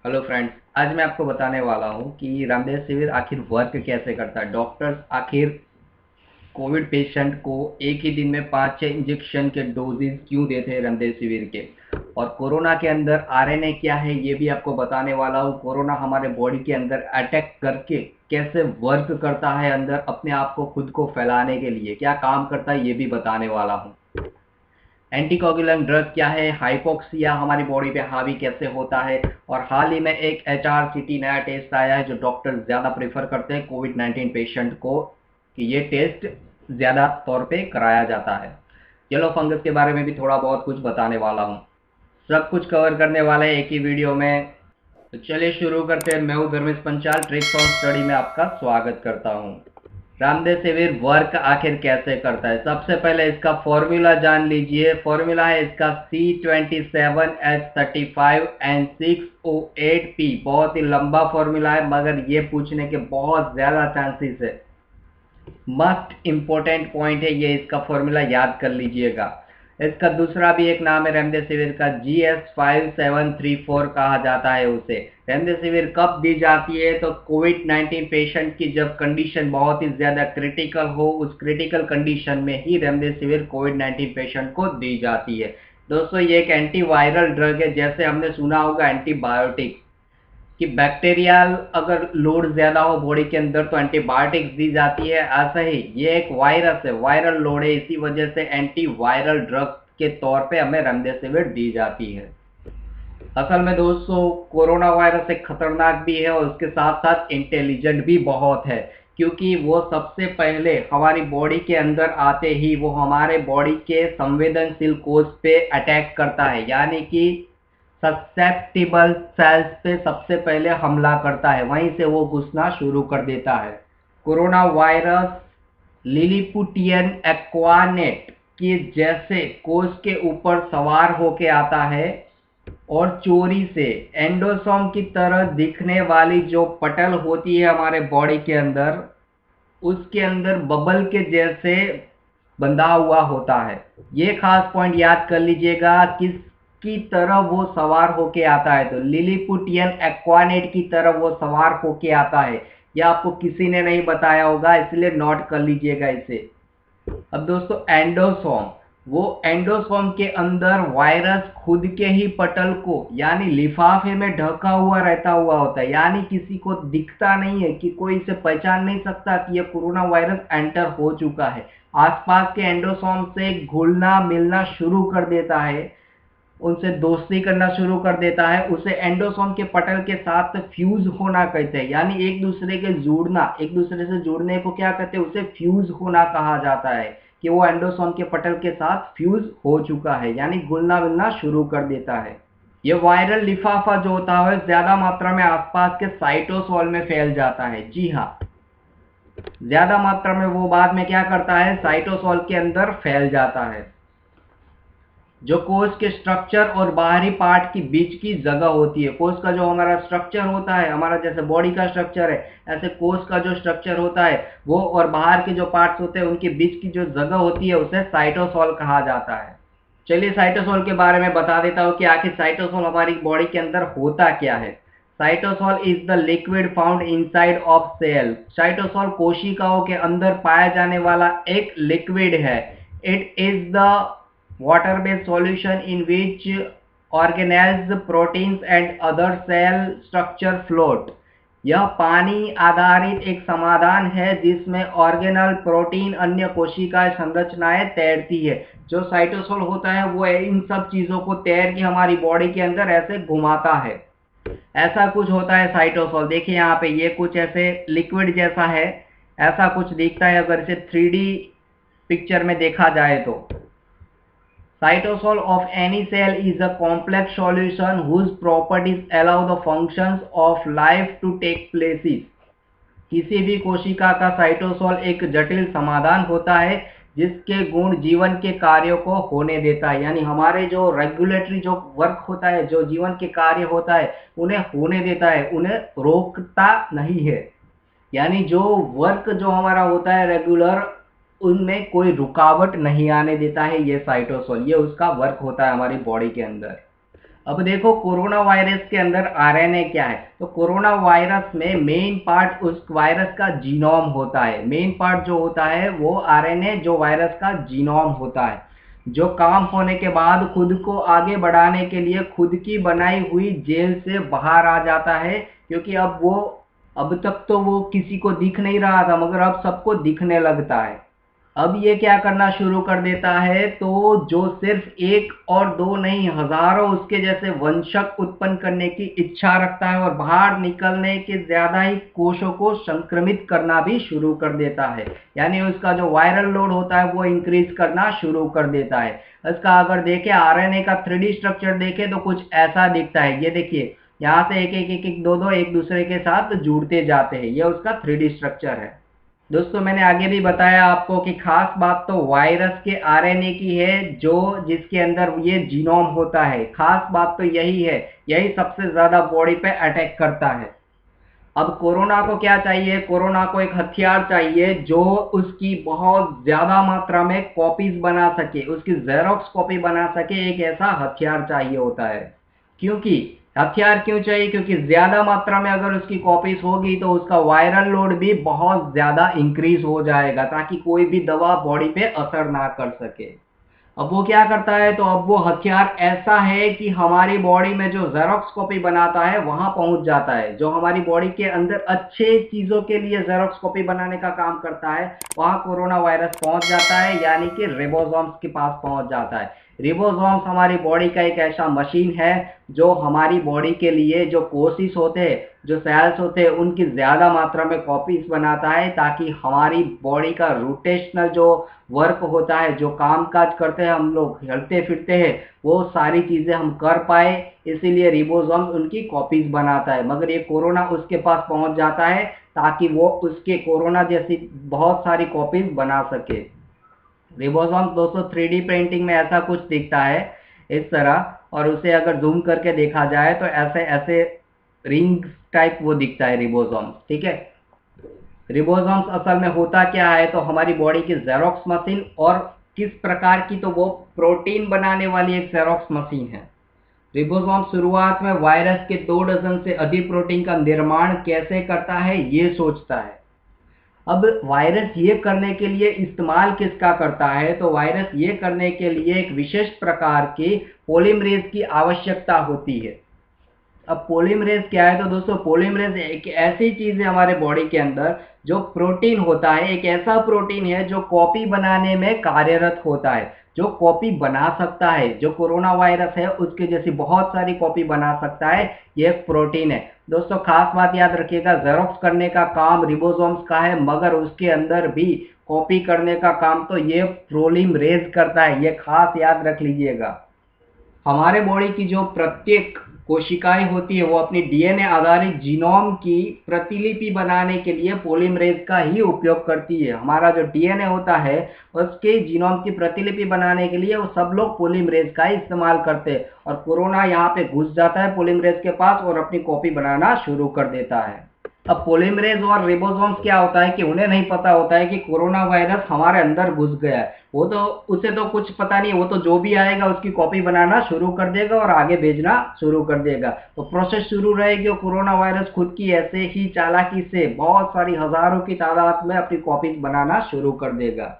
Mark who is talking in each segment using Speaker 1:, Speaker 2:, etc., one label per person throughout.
Speaker 1: Hello friends. आज मैं आपको बताने वाला हूँ कि रेमडेसिविर आखिर वर्क कैसे करता है। डॉक्टर्स आखिर कोविड पेशेंट को एक ही दिन में 5-6 इंजेक्शन के डोजेज क्यों देते हैं रेमडेसिविर के, और कोरोना के अंदर आरएनए क्या है ये भी आपको बताने वाला हूँ। कोरोना हमारे बॉडी के अंदर अटैक करके कैसे वर्क करता है, अंदर अपने आप को खुद को फैलाने के लिए क्या काम करता है ये भी बताने वाला हूँ। एंटीकोगुलेंट ड्रग क्या है, हाइपोक्सिया हमारी बॉडी पे हावी कैसे होता है, और हाल ही में एक HRCT नया टेस्ट आया है जो डॉक्टर ज़्यादा प्रेफर करते हैं कोविड 19 पेशेंट को कि ये टेस्ट ज़्यादा तौर पे कराया जाता है। येलो फंगस के बारे में भी थोड़ा बहुत कुछ बताने वाला हूँ। सब कुछ कवर करने वाला है एक ही वीडियो में। तो चलिए शुरू करते हैं। मैं हूँ Dharmesh Panchal, tricks on study में आपका स्वागत करता हूँ। रामदेसिविर वर्क आखिर कैसे करता है, सबसे पहले इसका फॉर्मूला जान लीजिए। फॉर्मूला है इसका C27H35N6O8P। बहुत ही लंबा फॉर्मूला है मगर ये पूछने के बहुत ज़्यादा चांसेस है। मस्ट इम्पोर्टेंट पॉइंट है ये, इसका फॉर्मूला याद कर लीजिएगा। इसका दूसरा भी एक नाम है रेमडेसिविर का, GS5734 कहा जाता है उसे। रेमडेसिविर कब दी जाती है तो कोविड 19 पेशेंट की जब कंडीशन बहुत ही ज़्यादा क्रिटिकल हो, उस क्रिटिकल कंडीशन में ही रेमडेसिविर कोविड 19 पेशेंट को दी जाती है। दोस्तों ये एक एंटीवायरल ड्रग है, जैसे हमने सुना होगा एंटीबायोटिक कि बैक्टीरियल अगर लोड ज़्यादा हो बॉडी के अंदर तो एंटीबायोटिक्स दी जाती है। ऐसा ही ये एक वायरस है, वायरल लोड है, इसी वजह से एंटीवायरल ड्रग के तौर पे हमें रेमडेसिविर दी जाती है। असल में दोस्तों कोरोना वायरस एक खतरनाक भी है और उसके साथ साथ इंटेलिजेंट भी बहुत है, क्योंकि वो सबसे पहले हमारी बॉडी के अंदर आते ही वो हमारे बॉडी के संवेदनशील कोष पे अटैक करता है, यानी कि ससेप्टिबल सेल्स पे सबसे पहले हमला करता है, वहीं से वो घुसना शुरू कर देता है। कोरोना वायरस लिलीपुटियन एक्वानेट के जैसे कोष के ऊपर सवार होके आता है और चोरी से एंडोसोम की तरह दिखने वाली जो पटल होती है हमारे बॉडी के अंदर, उसके अंदर बबल के जैसे बंधा हुआ होता है। ये खास पॉइंट याद कर लीजिएगा, किसकी तरह वो सवार होके आता है तो लिलीपुटियन एक्वानेट की तरह वो सवार होके आता है। यह आपको किसी ने नहीं बताया होगा, इसलिए नोट कर लीजिएगा इसे। अब दोस्तों एंडोसोम, वो एंडोसोम के अंदर वायरस खुद के ही पटल को यानी लिफाफे में ढका हुआ रहता हुआ होता है, यानी किसी को दिखता नहीं है कि कोई इसे पहचान नहीं सकता कि यह कोरोना वायरस एंटर हो चुका है। आसपास के एंडोसोम से घुलना मिलना शुरू कर देता है, उनसे दोस्ती करना शुरू कर देता है, उसे एंडोसोम के पटल के साथ फ्यूज होना कहते हैं, यानी एक दूसरे के जुड़ना, एक दूसरे से जुड़ने को क्या कहते हैं, उसे फ्यूज होना कहा जाता है कि वो एंडोसोम के पटल के साथ फ्यूज हो चुका है, यानी घुलना मिलना शुरू कर देता है। ये वायरल लिफाफा जो होता है ज्यादा मात्रा में आसपास के साइटोसोल में फैल जाता है। जी हाँ, ज्यादा मात्रा में वो बाद में क्या करता है, साइटोसोल के अंदर फैल जाता है। जो कोष के स्ट्रक्चर और बाहरी पार्ट की बीच की जगह होती है, कोष का जो हमारा स्ट्रक्चर होता है, हमारा जैसे बॉडी का स्ट्रक्चर है, ऐसे कोष का जो स्ट्रक्चर होता है वो और बाहर के जो पार्ट्स होते हैं उनके बीच की जो जगह होती है उसे साइटोसोल कहा जाता है। चलिए साइटोसोल के बारे में बता देता हूँ कि आखिर साइटोसोल हमारी बॉडी के अंदर होता क्या है। Cytosol is the liquid found inside of cell. Cytosol कोशिकाओं के अंदर पाया जाने वाला एक लिक्विड है। It is the water based solution in which organelles proteins and other cell structure float। यह पानी आधारित एक समाधान है जिसमें ऑर्गेनल प्रोटीन अन्य कोशिका संरचनाएं तैरती है। जो साइटोसोल होता है वो इन सब चीजों को तैर के हमारी बॉडी के अंदर ऐसे घुमाता है। ऐसा कुछ होता है साइटोसोल, देखिए यहाँ पे ये कुछ ऐसे लिक्विड जैसा है, ऐसा कुछ दिखता है अगर इसे 3D पिक्चर में देखा जाए तो। Cytosol of any cell is a complex solution whose properties allow the functions of life to take places। किसी भी कोशिका का साइटोसोल एक जटिल समाधान होता है जिसके गुण जीवन के कार्यों को होने देता है, यानी हमारे जो रेगुलेटरी जो वर्क होता है, जो जीवन के कार्य होता है उन्हें होने देता है, उन्हें रोकता नहीं है। यानी जो वर्क जो हमारा होता है रेगुलर, उनमें कोई रुकावट नहीं आने देता है ये साइटोसोल, ये उसका वर्क होता है हमारी बॉडी के अंदर। अब देखो कोरोना वायरस के अंदर आरएनए क्या है। तो कोरोना वायरस में मेन पार्ट उस वायरस का जीनोम होता है। मेन पार्ट जो होता है वो आरएनए, जो वायरस का जीनोम होता है, जो काम होने के बाद खुद को आगे बढ़ाने के लिए खुद की बनाई हुई जेल से बाहर आ जाता है। क्योंकि अब तक तो वो किसी को दिख नहीं रहा था, मगर अब सबको दिखने लगता है। अब ये क्या करना शुरू कर देता है, तो जो सिर्फ एक और दो नहीं, हजारों उसके जैसे वंशक उत्पन्न करने की इच्छा रखता है और बाहर निकलने के ज्यादा ही कोशों को संक्रमित करना भी शुरू कर देता है। यानी उसका जो वायरल लोड होता है वो इंक्रीज करना शुरू कर देता है। इसका अगर देखें आरएनए का 3D स्ट्रक्चर देखें तो कुछ ऐसा दिखता है। ये देखिए, यहाँ से एक एक एक एक दो दो एक दूसरे के साथ जुड़ते जाते हैं। ये उसका 3D स्ट्रक्चर है। दोस्तों मैंने आगे भी बताया आपको कि खास बात तो वायरस के आरएनए की है, जो जिसके अंदर ये जीनोम होता है। खास बात तो यही है, यही सबसे ज्यादा बॉडी पे अटैक करता है। अब कोरोना को क्या चाहिए? कोरोना को एक हथियार चाहिए जो उसकी बहुत ज्यादा मात्रा में कॉपीज बना सके, उसकी जेरोक्स कॉपी बना सके। एक ऐसा हथियार चाहिए होता है। क्योंकि हथियार क्यों चाहिए? क्योंकि ज्यादा मात्रा में अगर उसकी कॉपीज होगी तो उसका वायरल लोड भी बहुत ज्यादा इंक्रीज हो जाएगा, ताकि कोई भी दवा बॉडी पे असर ना कर सके। अब वो क्या करता है? तो अब वो हथियार ऐसा है कि हमारी बॉडी में जो जेरोक्स कॉपी बनाता है वहां पहुंच जाता है। जो हमारी बॉडी के अंदर अच्छे चीजों के लिए जेरोक्स कॉपी बनाने का काम करता है, वहां कोरोना वायरस पहुंच जाता है, यानी कि रिबोसोम्स के पास पहुंच जाता है। रिबोसोम्स हमारी बॉडी का एक ऐसा मशीन है जो हमारी बॉडी के लिए जो कोशिश होते हैं, जो सेल्स होते हैं, उनकी ज्यादा मात्रा में कॉपीज बनाता है, ताकि हमारी बॉडी का रोटेशनल जो वर्क होता है, जो काम काज करते हैं, हम लोग चलते फिरते हैं, वो सारी चीजें हम कर पाए। इसीलिए रिबोसोम्स उनकी कॉपीज बनाता है। मगर ये कोरोना उसके पास पहुंच जाता है ताकि वो उसके कोरोना जैसी बहुत सारी कॉपीज बना सके। रिबोसोम्स दोस्तों 3D प्रिंटिंग में ऐसा कुछ दिखता है इस तरह, और उसे अगर जूम करके देखा जाए तो ऐसे ऐसे रिंग टाइप वो दिखता है रिबोसोम्स। ठीक है। रिबोसोम्स असल में होता क्या है? तो हमारी बॉडी की जेरोक्स मशीन, और किस प्रकार की? तो वो प्रोटीन बनाने वाली एक जेरोक्स मशीन है। रिबोसोम शुरुआत में वायरस के 2 डजन से अधिक प्रोटीन का निर्माण कैसे करता है ये सोचता है। अब वायरस ये करने के लिए इस्तेमाल किसका करता है? तो वायरस ये करने के लिए एक विशेष प्रकार की पॉलीमरेज की आवश्यकता होती है। अब पॉलीमरेज क्या है? तो दोस्तों पॉलीमरेज एक ऐसी चीज है हमारे बॉडी के अंदर, जो प्रोटीन होता है, एक ऐसा प्रोटीन है जो कॉपी बनाने में कार्यरत होता है, जो कॉपी बना सकता है, जो कोरोना वायरस है उसके जैसी बहुत सारी कॉपी बना सकता है। ये एक प्रोटीन है। दोस्तों खास बात याद रखिएगा, जेरोक्स करने का काम रिबोसोम्स का है, मगर उसके अंदर भी कॉपी करने का काम तो ये पॉलीमरेज करता है। ये खास याद रख लीजिएगा। हमारे बॉडी की जो प्रत्येक कोशिकाएं होती है वो अपनी डीएनए आधारित जीनोम की प्रतिलिपि बनाने के लिए पॉलीमरेज का ही उपयोग करती है। हमारा जो डीएनए होता है उसके जीनोम की प्रतिलिपि बनाने के लिए वो सब लोग पॉलीमरेज का ही इस्तेमाल करते हैं, और कोरोना यहाँ पे घुस जाता है पॉलीमरेज के पास और अपनी कॉपी बनाना शुरू कर देता है। अब पॉलीमरेज और रिबोसोम्स क्या होता है कि उन्हें नहीं पता होता है कि कोरोना वायरस हमारे अंदर घुस गया है। वो तो, उसे तो कुछ पता नहीं, वो तो जो भी आएगा उसकी कॉपी बनाना शुरू कर देगा और आगे भेजना शुरू कर देगा। तो प्रोसेस शुरू रहेगी और कोरोना वायरस खुद की ऐसे ही चालाकी से बहुत सारी हजारों की तादाद में अपनी कॉपीज बनाना शुरू कर देगा।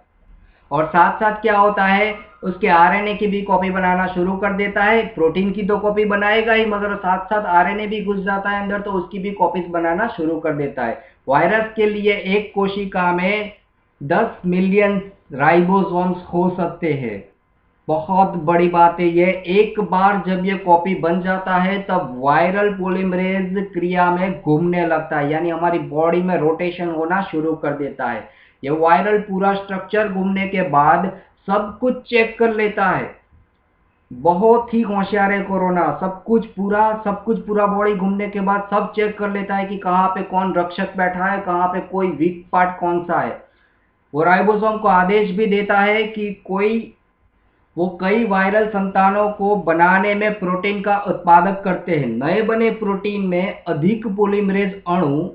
Speaker 1: और साथ साथ क्या होता है, उसके आरएनए की भी कॉपी बनाना शुरू कर देता है। प्रोटीन की तो कॉपी बनाएगा ही, मगर साथ साथ आरएनए भी घुस जाता है अंदर, तो उसकी भी कॉपीज बनाना शुरू कर देता है। वायरस के लिए एक कोशिका में 10 मिलियन राइबोसोम्स हो सकते हैं। बहुत बड़ी बात है ये। एक बार जब ये कॉपी बन जाता है तब वायरल पॉलीमरेज क्रिया में घूमने लगता है, यानी हमारी बॉडी में रोटेशन होना शुरू कर देता है। ये वायरल पूरा स्ट्रक्चर घूमने के बाद सब कुछ चेक कर लेता है। बहुत ही होशियार है कोरोना। सब कुछ पूरा बॉडी घूमने के बाद सब चेक कर लेता है कि कहाँ पे कौन रक्षक बैठा है, कहाँ पे कोई वीक पार्ट कौन सा है। वो राइबोसोम को आदेश भी देता है कि वो कई वायरल संतानों को बनाने में प्रोटीन का उत्पादक करते हैं। नए बने प्रोटीन में अधिक पॉलीमरेज अणु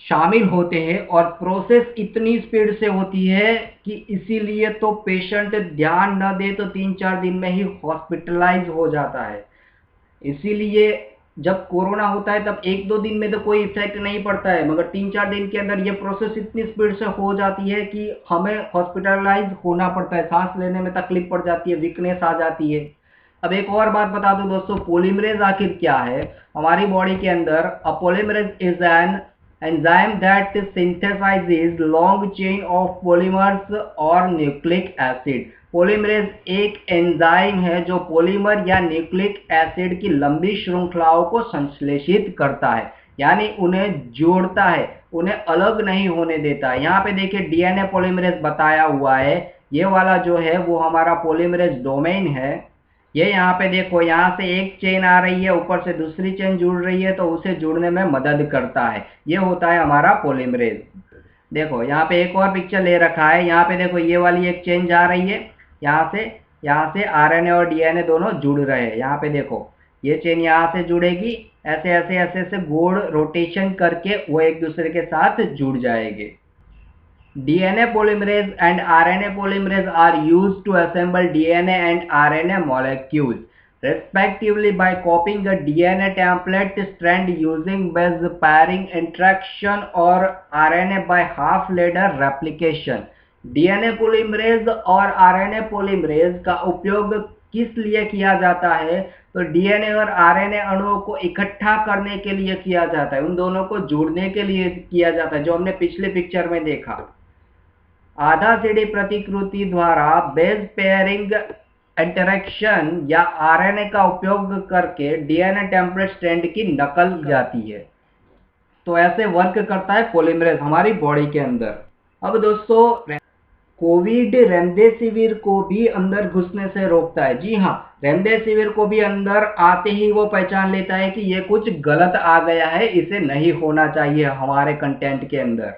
Speaker 1: शामिल होते हैं और प्रोसेस इतनी स्पीड से होती है कि इसीलिए तो पेशेंट ध्यान न दे तो 3-4 दिन में ही हॉस्पिटलाइज हो जाता है। इसीलिए जब कोरोना होता है तब 1-2 दिन में तो कोई इफेक्ट नहीं पड़ता है, मगर 3-4 दिन के अंदर ये प्रोसेस इतनी स्पीड से हो जाती है कि हमें हॉस्पिटलाइज होना पड़ता है, सांस लेने में तकलीफ पड़ जाती है, वीकनेस आ जाती है। अब एक और बात बता दूं दोस्तों, पॉलीमरेज आखिर क्या है। हमारी बॉडी के अंदर polymerase is an enzyme that सिंथेसाइजेज long chain of polymers और न्यूक्लिक एसिड। पॉलीमरेज एक एंजाइम है जो पॉलीमर या न्यूक्लिक एसिड की लंबी श्रृंखलाओं को संश्लेषित करता है, यानी उन्हें जोड़ता है, उन्हें अलग नहीं होने देता है। यहाँ पे देखिए डीएनए पॉलीमरेज बताया हुआ है, ये वाला जो है वो हमारा पॉलीमरेज डोमेन है। ये यहाँ पे देखो, यहाँ से एक चेन आ रही है, ऊपर से दूसरी चेन जुड़ रही है, तो उसे जुड़ने में मदद करता है, ये होता है हमारा पॉलीमरेज। देखो यहाँ पे एक और पिक्चर ले रखा है, यहाँ पे देखो ये वाली एक चेन जा रही है, यहाँ से आरएनए और डीएनए दोनों जुड़ रहे हैं। यहाँ पे देखो ये चेन यहाँ से जुड़ेगी, ऐसे ऐसे ऐसे ऐसे गोल रोटेशन करके वो एक दूसरे के साथ जुड़ जाएंगे। DNA polymerase and RNA polymerase are used to assemble DNA and RNA molecules respectively by copying a DNA template strand using base pairing interaction or RNA by half ladder replication। DNA polymerase और RNA polymerase का उपयोग किस लिए किया जाता है, तो DNA और आरएनए अणुओं को इकट्ठा करने के लिए किया जाता है, उन दोनों को जोड़ने के लिए किया जाता है, जो हमने पिछले पिक्चर में देखा। आधा सीढ़ी प्रतिकृति द्वारा बेस पेयरिंग इंटरेक्शन या आरएनए का उपयोग करके डीएनए टेम्पलेट स्ट्रैंड की नकल की जाती है। तो ऐसे वर्क करता है पॉलीमरेज हमारी बॉडी के अंदर। अब दोस्तों कोविड रेमडेसिविर को भी अंदर घुसने से रोकता है। जी हाँ, रेमडेसिविर को भी अंदर आते ही वो पहचान लेता है कि ये कुछ गलत आ गया है, इसे नहीं होना चाहिए हमारे कंटेंट के अंदर।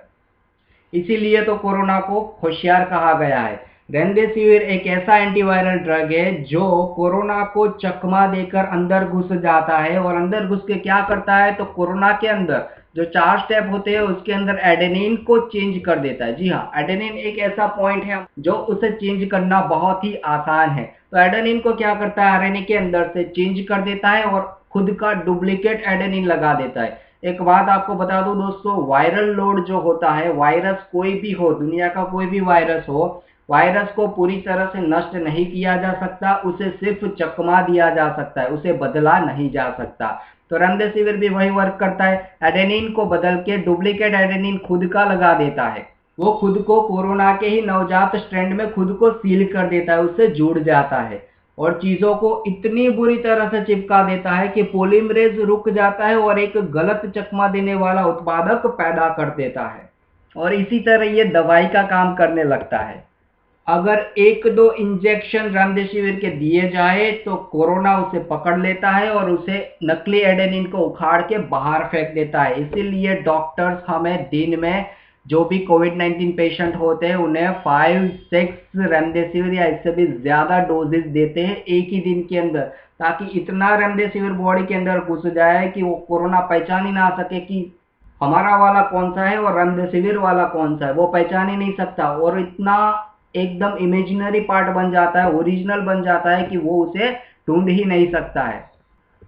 Speaker 1: इसीलिए तो कोरोना को होशियार कहा गया है। रेमडेसिविर एक ऐसा एंटीवायरल ड्रग है जो कोरोना को चकमा देकर अंदर घुस जाता है, और अंदर घुस के क्या करता है, तो कोरोना के अंदर जो 4 स्टेप होते हैं उसके अंदर एडेनिन को चेंज कर देता है। जी हाँ, एडेनिन एक ऐसा पॉइंट है जो उसे चेंज करना बहुत ही आसान है। तो एडेनिन को क्या करता है, आरएनए के अंदर से चेंज कर देता है और खुद का डुप्लीकेट एडेनिन लगा देता है। एक बात आपको बता दूं दोस्तों, वायरल लोड जो होता है, वायरस कोई भी हो, दुनिया का कोई भी वायरस हो, वायरस को पूरी तरह से नष्ट नहीं किया जा सकता, उसे सिर्फ चकमा दिया जा सकता है, उसे बदला नहीं जा सकता। तो रेमडेसिविर भी वही वर्क करता है, एडेनिन को बदल के डुप्लीकेट एडेनिन खुद का लगा देता है। वो खुद को कोरोना के ही नवजात स्ट्रैंड में खुद को सील कर देता है, उससे जुड़ जाता है और चीजों को इतनी बुरी तरह से चिपका देता है कि पॉलीमरेज रुक जाता है और एक गलत चकमा देने वाला उत्पादक पैदा कर देता है, और इसी तरह ये दवाई का काम करने लगता है। अगर 1-2 इंजेक्शन रेमडेसिविर के दिए जाए तो कोरोना उसे पकड़ लेता है और उसे नकली एडेनिन को उखाड़ के बाहर फेंक देता है। इसीलिए डॉक्टर्स हमें दिन में जो भी कोविड-19 पेशेंट होते हैं उन्हें 5-6 रेमडेसिविर या इससे भी ज्यादा डोजेस देते हैं एक ही दिन के अंदर, ताकि इतना रेमडेसिविर बॉडी के अंदर घुस जाए कि वो कोरोना पहचान ही ना सके कि हमारा वाला कौन सा है और रेमडेसिविर वाला कौन सा है, वो पहचान ही नहीं सकता, और इतना एकदम इमेजिनरी पार्ट बन जाता है, ओरिजिनल बन जाता है कि वो उसे ढूंढ ही नहीं सकता है।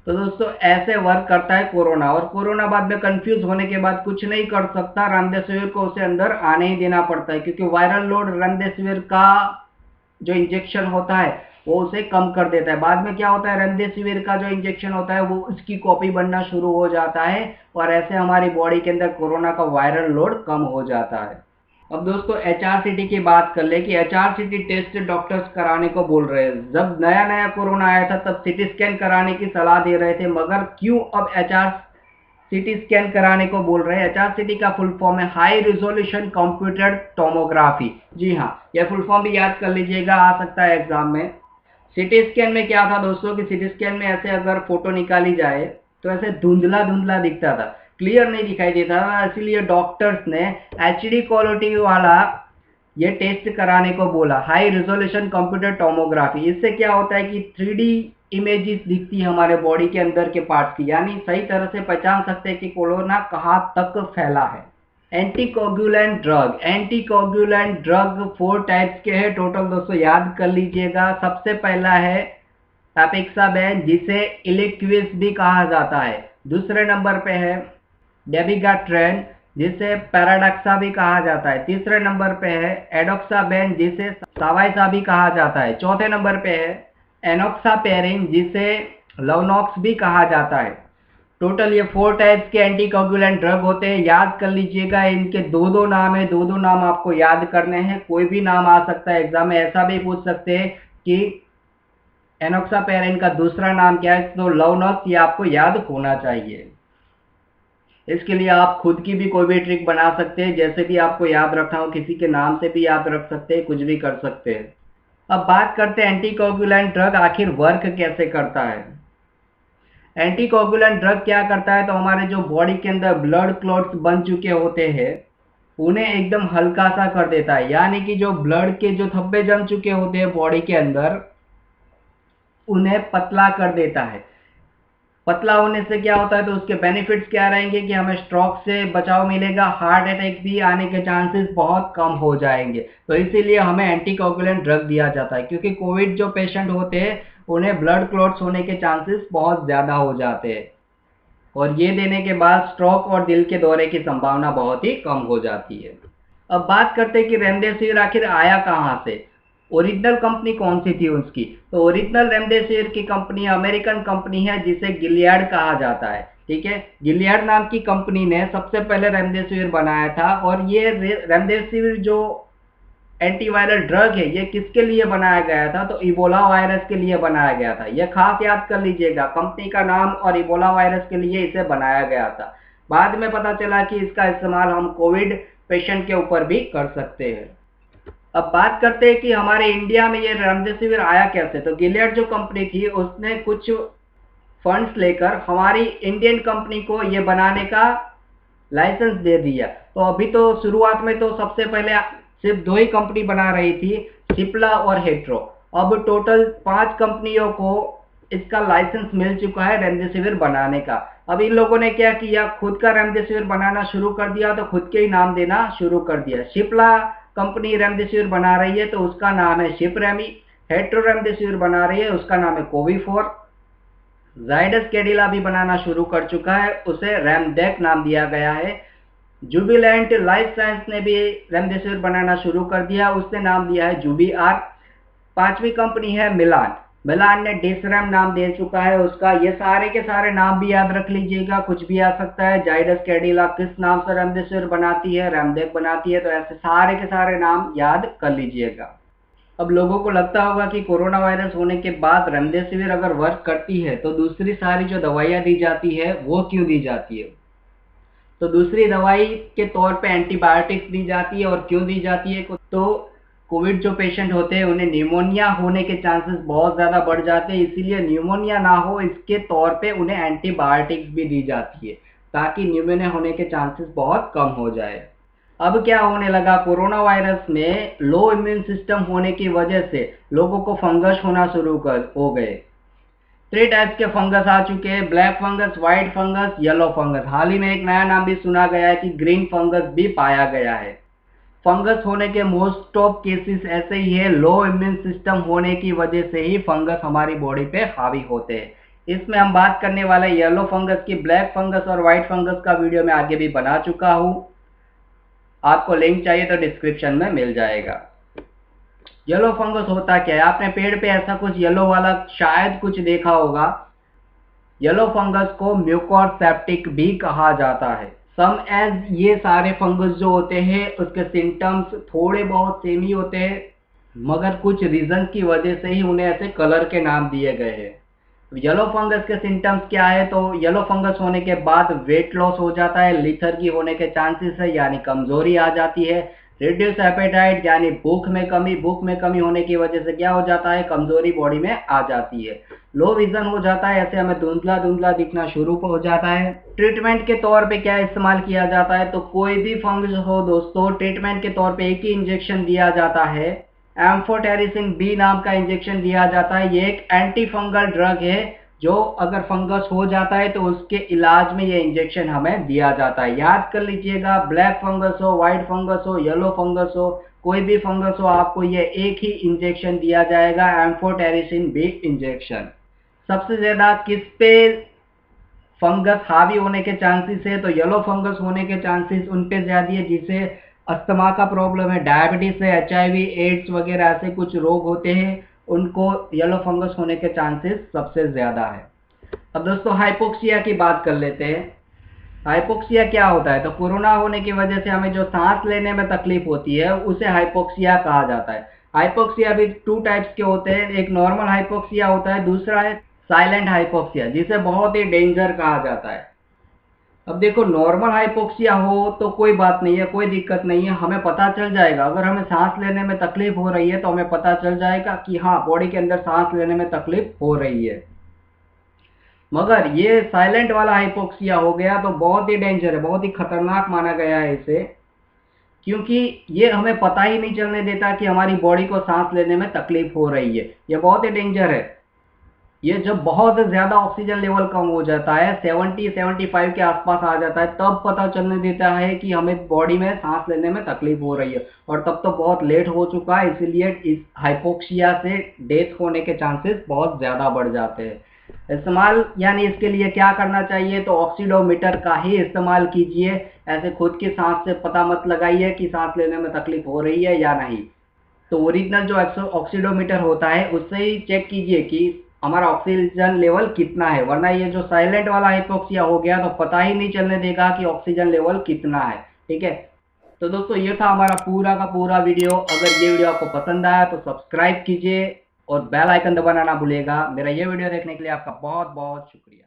Speaker 1: तो दोस्तों ऐसे वर्क करता है कोरोना, और कोरोना बाद में कंफ्यूज होने के बाद कुछ नहीं कर सकता, रेमडेसिविर को उसे अंदर आने ही देना पड़ता है, क्योंकि वायरल लोड रेमडेसिविर का जो इंजेक्शन होता है वो उसे कम कर देता है। बाद में क्या होता है, रेमडेसिविर का जो इंजेक्शन होता है वो उसकी कॉपी बनना शुरू हो जाता है, और ऐसे हमारी बॉडी के अंदर कोरोना का वायरल लोड कम हो जाता है। अब दोस्तों HRCT की बात कर ले कि HRCT टेस्ट डॉक्टर्स कराने को बोल रहे हैं। जब नया नया कोरोना आया था तब सीटी स्कैन कराने की सलाह दे रहे थे, मगर क्यों अब HRCT स्कैन कराने को बोल रहे हैं। HRCT का फुल फॉर्म है हाई रिजोल्यूशन कंप्यूटर टोमोग्राफी। जी हाँ, यह फुल फॉर्म भी याद कर लीजिएगा, आ सकता है एग्जाम में। सीटी स्कैन में क्या था दोस्तों कि सीटी स्कैन में ऐसे अगर फोटो निकाली जाए तो ऐसे धुंधला धुंधला दिखता था, क्लियर नहीं दिखाई देता था, इसीलिए डॉक्टर्स ने HD क्वालिटी वाला ये टेस्ट कराने को बोला, हाई रिजोल्यूशन कंप्यूटर टोमोग्राफी। इससे क्या होता है कि 3D इमेजेस दिखती है हमारे बॉडी के अंदर के पार्ट की, यानी सही तरह से पहचान सकते हैं कि कोरोना कहाँ तक फैला है। Anticoagulant drug, anticoagulant drug 4 types के हैं टोटल दोस्तों, याद कर लीजिएगा। सबसे पहला है एपिक्साबेन जिसे इलिक्विस भी कहा जाता है। दूसरे नंबर पे है डेबिगाट्रेन जिसे पैराडक्सा भी कहा जाता है। तीसरे नंबर पे है एडोक्साबेन जिसे सावाइसा भी कहा जाता है। चौथे नंबर पे है एनोक्सापेरिन जिसे लवनॉक्स भी कहा जाता है। टोटल ये 4 टाइप्स के एंटीकोगुलेंट ड्रग होते हैं। याद कर लीजिएगा, इनके दो नाम है, दो नाम आपको याद करने हैं। कोई भी नाम आ सकता है एग्जाम में, ऐसा भी पूछ सकते हैं कि एनोक्सापेरिन का दूसरा नाम क्या है, तो लवनॉक्स, ये आपको याद होना चाहिए। इसके लिए आप खुद की भी कोई भी ट्रिक बना सकते हैं, जैसे भी आपको याद रखना हो, किसी के नाम से भी याद रख सकते हैं, कुछ भी कर सकते हैं। अब बात करते हैं एंटीकोगुलेंट ड्रग आखिर वर्क कैसे करता है। एंटीकोगुलेंट ड्रग क्या करता है, तो हमारे जो बॉडी के अंदर ब्लड क्लॉट्स बन चुके होते हैं उन्हें एकदम हल्का सा कर देता है। यानी कि जो ब्लड के जो धब्बे जम चुके होते हैं बॉडी के अंदर, उन्हें पतला कर देता है। पतला होने से क्या होता है, तो उसके बेनिफिट्स क्या रहेंगे कि हमें स्ट्रोक से बचाव मिलेगा, हार्ट अटैक भी आने के चांसेस बहुत कम हो जाएंगे। तो इसीलिए हमें एंटीकोगुलेंट ड्रग दिया जाता है, क्योंकि कोविड जो पेशेंट होते हैं उन्हें ब्लड क्लॉट्स होने के चांसेस बहुत ज़्यादा हो जाते हैं, और ये देने के बाद स्ट्रोक और दिल के दौरे की संभावना बहुत ही कम हो जाती है। अब बात करते हैं कि रेमडेसिविर आखिर आया कहाँ से, ओरिजिनल कंपनी कौन सी थी उसकी। तो ओरिजिनल रेमडेसिविर की कंपनी अमेरिकन कंपनी है जिसे गिलियाड कहा जाता है। ठीक है, गिलियाड नाम की कंपनी ने सबसे पहले रेमडेसिविर बनाया था, और ये रेमडेसिविर जो एंटीवायरल ड्रग है ये किसके लिए बनाया गया था, तो इबोला वायरस के लिए बनाया गया था। यह खास याद कर लीजिएगा, कंपनी का नाम और इबोला वायरस के लिए इसे बनाया गया था। बाद में पता चला कि इसका इस्तेमाल हम कोविड पेशेंट के ऊपर भी कर सकते हैं। अब बात करते हैं कि हमारे इंडिया में ये रेमडेसिविर आया कैसे। तो गिलियड जो कंपनी थी उसने कुछ फंड्स लेकर हमारी इंडियन कंपनी को ये बनाने का लाइसेंस दे दिया। तो अभी तो शुरुआत में तो सबसे पहले सिर्फ 2 ही कंपनी बना रही थी, सिप्ला और हेट्रो। अब टोटल 5 कंपनियों को इसका लाइसेंस मिल चुका है रेमडेसिविर बनाने का। अब इन लोगों ने क्या किया, खुद का रेमडेसिविर बनाना शुरू कर दिया, तो खुद के ही नाम देना शुरू कर दिया। सिप्ला कंपनी रेमडेसिविर बना रही है तो उसका नाम है शिपरेमी। हेट्रो रेमडेसिविर बना रही है, उसका नाम है कोविफोर। जाइडस कैडिला भी बनाना शुरू कर चुका है, उसे रेमडेक नाम दिया गया है। जुबिलेंट लाइफ साइंस ने भी रेमडेसिविर बनाना शुरू कर दिया, उसने नाम दिया है जुबी आर। 5वीं कंपनी है मिलान, मिलान ने डिसरेम नाम दे चुका है उसका। ये सारे के सारे नाम भी याद रख लीजिएगा, कुछ भी आ सकता है। जाइडस कैडिला किस नाम से रेमडेसिविर बनाती है, रेमडेक बनाती है, तो ऐसे सारे के सारे नाम याद कर लीजिएगा। अब लोगों को लगता होगा कि कोरोना वायरस होने के बाद रेमडेसिविर अगर वर्क करती है तो दूसरी सारी जो दवाइयाँ दी जाती है वो क्यों दी जाती है। तो दूसरी दवाई के तौर पे एंटीबायोटिक्स दी जाती है, और क्यों दी जाती है, तो कोविड जो पेशेंट होते हैं उन्हें न्यूमोनिया होने के चांसेस बहुत ज़्यादा बढ़ जाते हैं, इसीलिए न्यूमोनिया ना हो इसके तौर पे उन्हें एंटीबायोटिक्स भी दी जाती है, ताकि न्यूमोनिया होने के चांसेस बहुत कम हो जाए। अब क्या होने लगा, कोरोना वायरस में लो इम्यून सिस्टम होने की वजह से लोगों को फंगस होना शुरू हो गए। 3 टाइप्स के फंगस आ चुके हैं, black fungus, white fungus, yellow fungus. हाल ही में एक नया नाम भी सुना गया है कि ग्रीन फंगस भी पाया गया है। फंगस होने के मोस्ट ऑफ केसेस ऐसे ही है, लो इम्यून सिस्टम होने की वजह से ही फंगस हमारी बॉडी पे हावी होते हैं। इसमें हम बात करने वाले येलो फंगस की। ब्लैक फंगस और व्हाइट फंगस का वीडियो मैं आगे भी बना चुका हूँ, आपको लिंक चाहिए तो डिस्क्रिप्शन में मिल जाएगा। येलो फंगस होता क्या है, आपने पेड़ पे ऐसा कुछ येलो वाला शायद कुछ देखा होगा। येलो फंगस को म्यूकोरसेप्टिक भी कहा जाता है। सम एज ये सारे फंगस जो होते हैं उसके सिम्टम्स थोड़े बहुत सेम ही होते हैं, मगर कुछ रीजन की वजह से ही उन्हें ऐसे कलर के नाम दिए गए हैं। येलो फंगस के सिम्टम्स क्या है, तो येलो फंगस होने के बाद वेट लॉस हो जाता है, लिथर्जी होने के चांसेस है यानी कमजोरी आ जाती है, रिड्यूस एपेटाइट यानी भूख में कमी होने की वजह से क्या हो जाता है, कमजोरी बॉडी में आ जाती है, लो विजन हो जाता है, ऐसे हमें धुंधला धुंधला दिखना शुरू हो जाता है। ट्रीटमेंट के तौर पे क्या इस्तेमाल किया जाता है, तो कोई भी फंगस हो दोस्तों, ट्रीटमेंट के तौर पे एक ही इंजेक्शन दिया जाता है, एम्फोटेरिसिन बी नाम का इंजेक्शन दिया जाता है। ये एक एंटी फंगल ड्रग है, जो अगर फंगस हो जाता है तो उसके इलाज में ये इंजेक्शन हमें दिया जाता है। याद कर लीजिएगा, ब्लैक फंगस हो, व्हाइट फंगस हो, येलो फंगस हो, कोई भी फंगस हो, आपको ये एक ही इंजेक्शन दिया जाएगा, एम्फोटेरिसिन बी इंजेक्शन। सबसे ज्यादा किस पे फंगस हावी होने के चांसेस है, तो येलो फंगस होने के चांसेस उन पे ज्यादा है जिसे अस्थमा का प्रॉब्लम है, डायबिटीज है, HIV, एड्स वगैरह ऐसे कुछ रोग होते हैं, उनको येलो फंगस होने के चांसेस सबसे ज्यादा है। अब दोस्तों हाइपोक्सिया की बात कर लेते हैं। हाइपोक्सिया क्या होता है, तो कोरोना होने की वजह से हमें जो सांस लेने में तकलीफ होती है उसे हाइपोक्सिया कहा जाता है। हाइपोक्सिया भी टू टाइप्स के होते हैं, एक नॉर्मल हाइपोक्सिया होता है, दूसरा है साइलेंट हाइपोक्सिया जिसे बहुत ही डेंजर कहा जाता है। अब देखो नॉर्मल हाइपोक्सिया हो तो कोई बात नहीं है, कोई दिक्कत नहीं है, हमें पता चल जाएगा। अगर हमें सांस लेने में तकलीफ हो रही है तो हमें पता चल जाएगा कि हाँ बॉडी के अंदर सांस लेने में तकलीफ हो रही है। मगर ये साइलेंट वाला हाइपोक्सिया हो गया तो बहुत ही डेंजर है, बहुत ही खतरनाक माना गया है इसे, क्योंकि ये हमें पता ही नहीं चलने देता कि हमारी बॉडी को सांस लेने में तकलीफ हो रही है। ये बहुत ही डेंजर है। ये जब बहुत ज्यादा ऑक्सीजन लेवल कम हो जाता है, 70-75 के आसपास आ जाता है, तब पता चलने देता है कि हमें बॉडी में सांस लेने में तकलीफ हो रही है, और तब तो बहुत लेट हो चुका है। इसीलिए इस हाइपोक्सिया से डेथ होने के चांसेस बहुत ज्यादा बढ़ जाते हैं। इस्तेमाल यानी इसके लिए क्या करना चाहिए, तो ऑक्सीडोमीटर का ही इस्तेमाल कीजिए। ऐसे खुद की सांस से पता मत लगाइए कि सांस लेने में तकलीफ हो रही है या नहीं। तो ओरिजिनल जो ऑक्सीडोमीटर होता है उससे ही चेक कीजिए कि हमारा ऑक्सीजन लेवल कितना है, वरना ये जो साइलेंट वाला हाइपोक्सिया हो गया तो पता ही नहीं चलने देगा कि ऑक्सीजन लेवल कितना है। ठीक है, तो दोस्तों ये था हमारा पूरा का पूरा वीडियो। अगर ये वीडियो आपको पसंद आया तो सब्सक्राइब कीजिए और बेल आइकन दबाना ना भूलिएगा। मेरा ये वीडियो देखने के लिए आपका बहुत बहुत शुक्रिया।